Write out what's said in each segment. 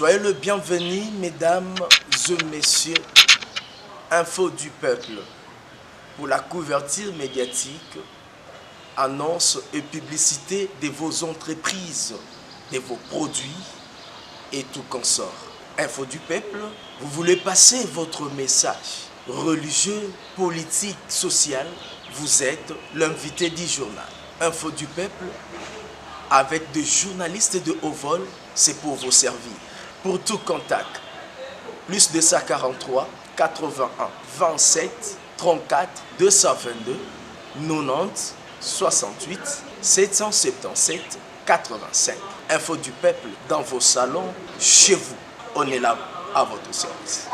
Soyez le bienvenu, mesdames et messieurs, Info du peuple, pour la couverture médiatique, annonce et publicité de vos entreprises, de vos produits et tout consort. Info du peuple, vous voulez passer votre message religieux, politique, social, vous êtes l'invité du journal. Info du peuple, avec des journalistes de haut vol, c'est pour vous servir. Pour tout contact, plus 243 81 27 34 222 90 68 777 85. Info du peuple dans vos salons, chez vous. On est là à votre service.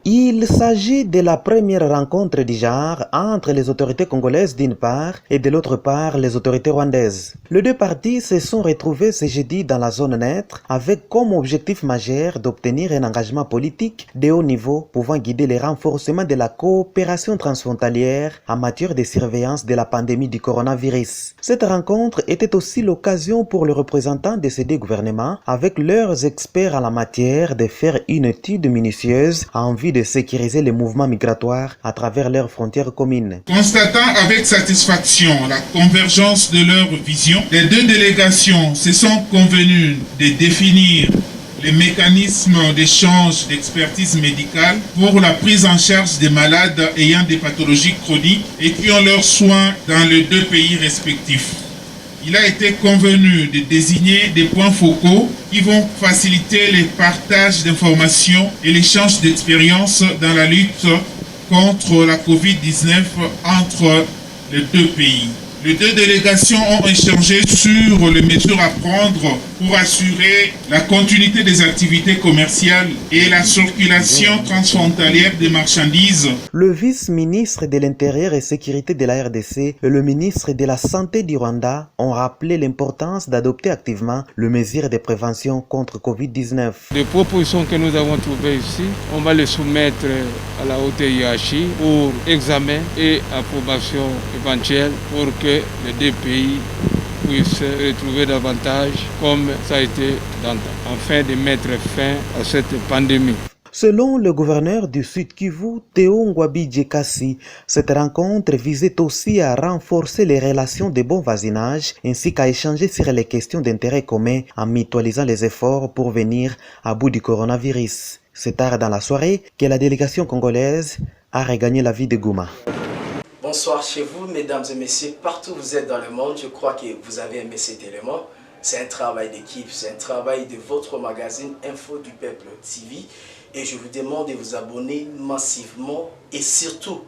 Il s'agit de la première rencontre du genre entre les autorités congolaises d'une part et de l'autre part les autorités rwandaises. Les deux parties se sont retrouvées ce jeudi dans la zone neutre avec comme objectif majeur d'obtenir un engagement politique de haut niveau pouvant guider le renforcement de la coopération transfrontalière en matière de surveillance de la pandémie du coronavirus. Cette rencontre était aussi l'occasion pour les représentants de ces deux gouvernements avec leurs experts en la matière de faire une étude minutieuse en vue de sécuriser les mouvements migratoires à travers leurs frontières communes. Constatant avec satisfaction la convergence de leurs visions, les deux délégations se sont convenues de définir les mécanismes d'échange d'expertise médicale pour la prise en charge des malades ayant des pathologies chroniques et qui ont leurs soins dans les deux pays respectifs. Il a été convenu de désigner des points focaux qui vont faciliter le partage d'informations et l'échange d'expériences dans la lutte contre la COVID-19 entre les deux pays. Les deux délégations ont échangé sur les mesures à prendre pour assurer la continuité des activités commerciales et la circulation transfrontalière des marchandises. Le vice-ministre de l'Intérieur et Sécurité de la RDC et le ministre de la Santé du Rwanda ont rappelé l'importance d'adopter activement les mesures de prévention contre Covid-19. Les propositions que nous avons trouvées ici, on va les soumettre à la haute hiérarchie pour examen et approbation éventuelle pour que les deux pays puissent se retrouver davantage comme ça a été dans le temps, afin de mettre fin à cette pandémie. Selon le gouverneur du Sud Kivu, Théo Ngwabi Djekasi, cette rencontre visait aussi à renforcer les relations de bon voisinage ainsi qu'à échanger sur les questions d'intérêt commun en mutualisant les efforts pour venir à bout du coronavirus. C'est tard dans la soirée que la délégation congolaise a regagné la ville de Goma. Bonsoir chez vous, mesdames et messieurs, partout où vous êtes dans le monde, je crois que vous avez aimé cet élément. C'est un travail d'équipe, c'est un travail de votre magazine Info du Peuple TV. Et je vous demande de vous abonner massivement et surtout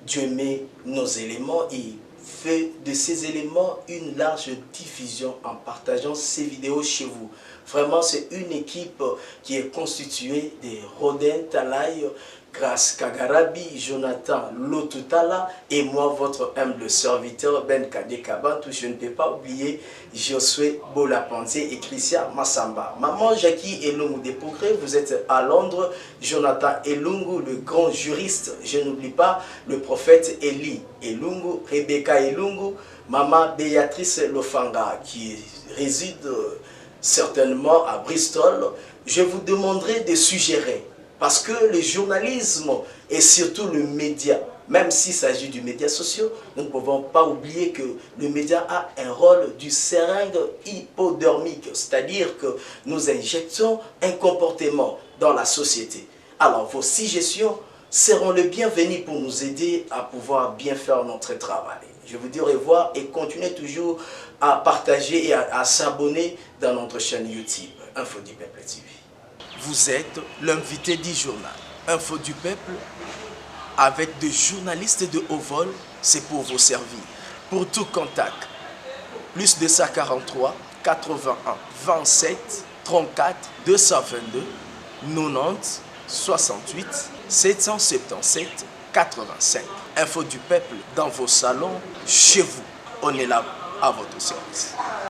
d'aimer nos éléments et faire de ces éléments une large diffusion en partageant ces vidéos chez vous. Vraiment, c'est une équipe qui est constituée de Rodin Talaï, Grâce Kagarabi, Jonathan Lotutala et moi, votre humble serviteur Ben Kadekabantou. Je ne peux pas oublier Josué Bolapanté et Christian Massamba. Maman Jackie Elungu de Progrès, vous êtes à Londres. Jonathan Elungu, le grand juriste. Je n'oublie pas le prophète Eli Elungu, Rebecca Elungu, Maman Béatrice Lofanga qui réside certainement à Bristol. Je vous demanderai de suggérer. Parce que le journalisme et surtout le média, même s'il s'agit du média social, nous ne pouvons pas oublier que le média a un rôle du seringue hypodermique, c'est-à-dire que nous injectons un comportement dans la société. Alors vos suggestions seront les bienvenues pour nous aider à pouvoir bien faire notre travail. Je vous dis au revoir et continuez toujours à partager et à s'abonner dans notre chaîne YouTube, Info du Peuple TV. Vous êtes l'invité du journal. Info du peuple, avec des journalistes de haut vol, c'est pour vous servir. Pour tout contact, plus 243 81 27 34 222 90 68 777 85. Info du peuple dans vos salons, chez vous. On est là à votre service.